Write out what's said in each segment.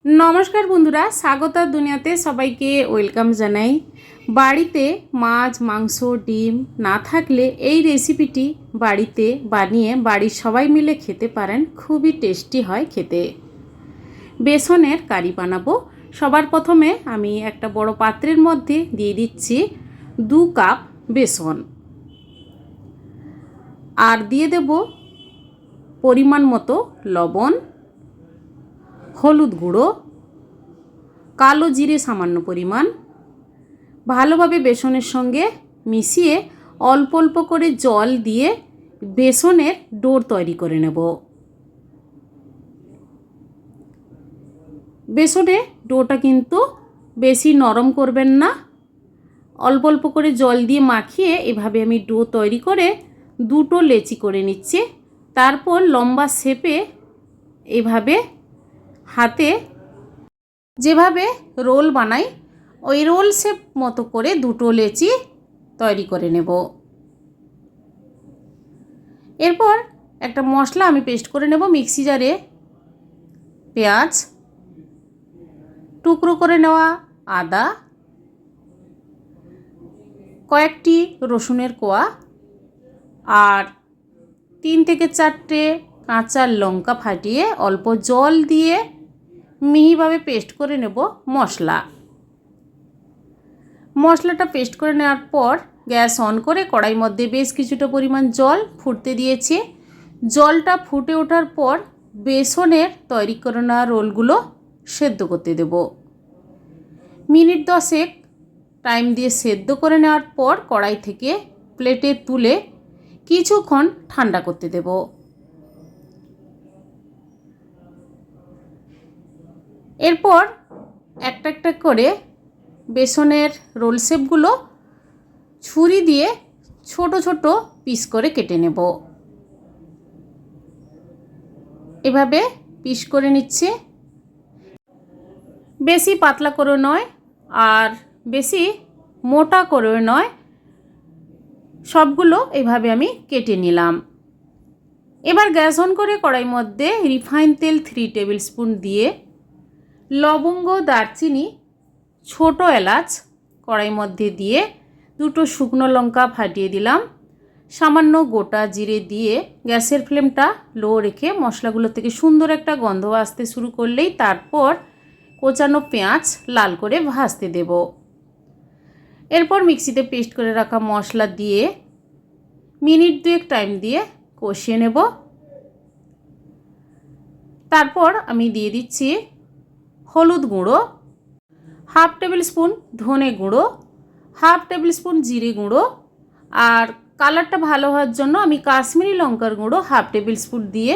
নমস্কার বন্ধুরা, স্বাগতার দুনিয়াতে সবাইকে ওয়েলকাম জানাই। বাড়িতে মাছ, মাংস, ডিম না থাকলে এই রেসিপিটি বাড়িতে বানিয়ে বাড়ির সবাই মিলে খেতে পারেন। খুবই টেস্টি হয় খেতে। বেসনের কারি বানাবো। সবার প্রথমে আমি একটা বড় পাত্রের মধ্যে দিয়ে দিচ্ছি 2 কাপ বেসন, আর দিয়ে দেব পরিমাণ মতো লবণ, হলুদ গুঁড়ো, কালো জিরে সামান্য পরিমাণ। ভালোভাবে বেসনের সঙ্গে মিশিয়ে অল্প অল্প করে জল দিয়ে বেসনের ডো তৈরি করে নেব। বেসনের ডোটা কিন্তু বেশি নরম করবেন না, অল্প অল্প করে জল দিয়ে মাখিয়ে এভাবে আমি ডো তৈরি করে দুটো লেচি করে নিচ্ছি। তারপর লম্বা শেপে এভাবে হাতে যেভাবে রোল বানাই ওই রোল শেপ মতো করে দুটো লেচি তৈরি করে নেব। এরপর একটা মশলা আমি পেস্ট করে নেব মিক্সি জারে। পেঁয়াজ, টুকরো করে নেওয়া আদা, কয়েকটি রসুনের কোয়া, আর 3 থেকে 4টে কাঁচা লঙ্কা ফাটিয়ে অল্প জল দিয়ে মিহিভাবে পেস্ট করে নেব মশলাটা পেস্ট করে নেওয়ার পর গ্যাস অন করে কড়াইয়ের মধ্যে বেশ কিছুটা পরিমাণ জল ফুটতে দিয়েছি। জলটা ফুটে ওঠার পর বেসনের তৈরি করে নেওয়া রোলগুলো সেদ্ধ করতে দেব। মিনিট 10 টাইম দিয়ে সেদ্ধ করে নেওয়ার পর কড়াই থেকে প্লেটে তুলে কিছুক্ষণ ঠান্ডা করতে দেব। এরপর একটা একটা করে বেসনের রোল শেপগুলো ছুরি দিয়ে ছোট ছোট পিস করে কেটে নেব। এভাবে পিস করে নিচ্ছে, বেশি পাতলা করে নয় আর বেশি মোটা করে নয়, সবগুলো এভাবে আমি কেটে নিলাম। এবার গ্যাস অন করে কড়াইয়ের মধ্যে রিফাইন তেল 3 টেবিল স্পুন দিয়ে লবঙ্গ, দারচিনি, ছোট এলাচ কড়াইয়ের মধ্যে দিয়ে দুটো শুকনো লঙ্কা ফাটিয়ে দিলাম। সামান্য গোটা জিরে দিয়ে গ্যাসের ফ্লেমটা লো রেখে মশলাগুলো থেকে সুন্দর একটা গন্ধ আসতে শুরু করলেই তারপর কোচানো পেঁয়াজ লাল করে ভাজতে দেব। এরপর মিক্সিতে পেস্ট করে রাখা মশলা দিয়ে মিনিট 2 টাইম দিয়ে কষিয়ে নেব। তারপর আমি দিয়ে দিচ্ছি হলুদ গুঁড়ো, 1/2 টেবিল স্পুন ধনে গুঁড়ো, 1/2 টেবিল স্পুন জিরে গুঁড়ো, আর কালারটা ভালো হওয়ার জন্য আমি কাশ্মীরি লঙ্কার গুঁড়ো 1/2 টেবিল স্পুন দিয়ে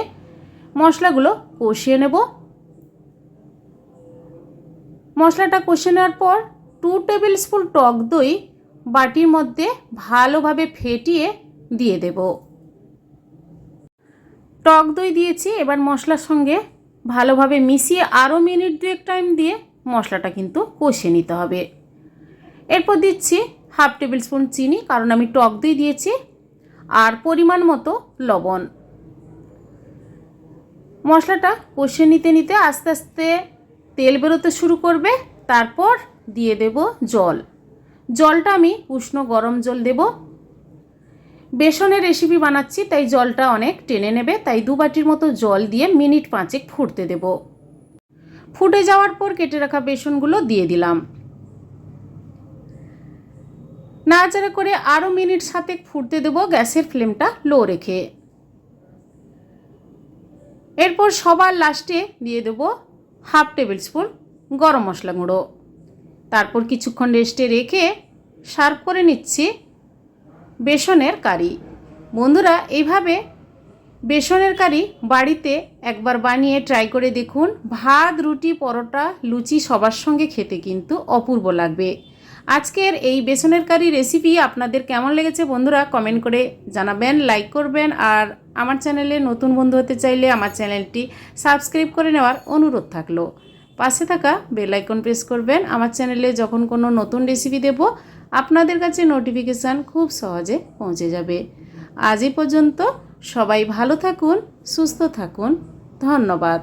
মশলাগুলো কষিয়ে নেব। মশলাটা কষিয়ে নেওয়ার পর 2 টেবিল স্পুন টক দই বাটির মধ্যে ভালোভাবে ফেটিয়ে দিয়ে দেব। টক দই দিয়েছি, এবার মশলার সঙ্গে ভালোভাবে মিশিয়ে আরও মিনিট 2 টাইম দিয়ে মশলাটা কিন্তু কষিয়ে নিতে হবে। এরপর দিচ্ছি 1/2 টেবিল স্পুন চিনি, কারণ আমি টক দই দিয়েছি, আর পরিমাণ মতো লবণ। মশলাটা কষিয়ে নিতে নিতে আস্তে আস্তে তেল বেরোতে শুরু করবে। তারপর দিয়ে দেব জলটা আমি উষ্ণ গরম জল দেব। বেসনের রেসিপি বানাচ্ছি তাই জলটা অনেক টেনে নেবে, তাই 2 বাটির মতো জল দিয়ে মিনিট 5 ফুটতে দেব। ফুটে যাওয়ার পর কেটে রাখা বেসনগুলো দিয়ে দিলাম। নাড়াচাড়া করে আরও মিনিট 7 ফুটতে দেব গ্যাসের ফ্লেমটা লো রেখে। এরপর সবার লাস্টে দিয়ে দেব 1/2 টেবিল স্পুন গরম মশলা গুঁড়ো। তারপর কিছুক্ষণ রেস্টে রেখে সার্ভ করে নিচ্ছি বেসনের কারি। বন্ধুরা, এইভাবে বেসনের কারি বাড়িতে একবার বানিয়ে ট্রাই করে দেখুন। ভাত, রুটি, পরোটা, লুচি সবার সঙ্গে খেতে কিন্তু অপূর্ব লাগবে। আজকের এই বেসনের কারি রেসিপি আপনাদের কেমন লেগেছে বন্ধুরা কমেন্ট করে জানাবেন, লাইক করবেন, আর আমার চ্যানেলে নতুন বন্ধু হতে চাইলে আমার চ্যানেলটি সাবস্ক্রাইব করে নেওয়ার অনুরোধ থাকলো। পাশে থাকা বেল আইকন প্রেস করবেন। আমার চ্যানেলে যখন কোনো নতুন রেসিপি দেব আপনাদের কাছে নোটিফিকেশান খুব সহজে পৌঁছে যাবে। আজ এই পর্যন্ত, সবাই ভালো থাকুন, সুস্থ থাকুন, ধন্যবাদ।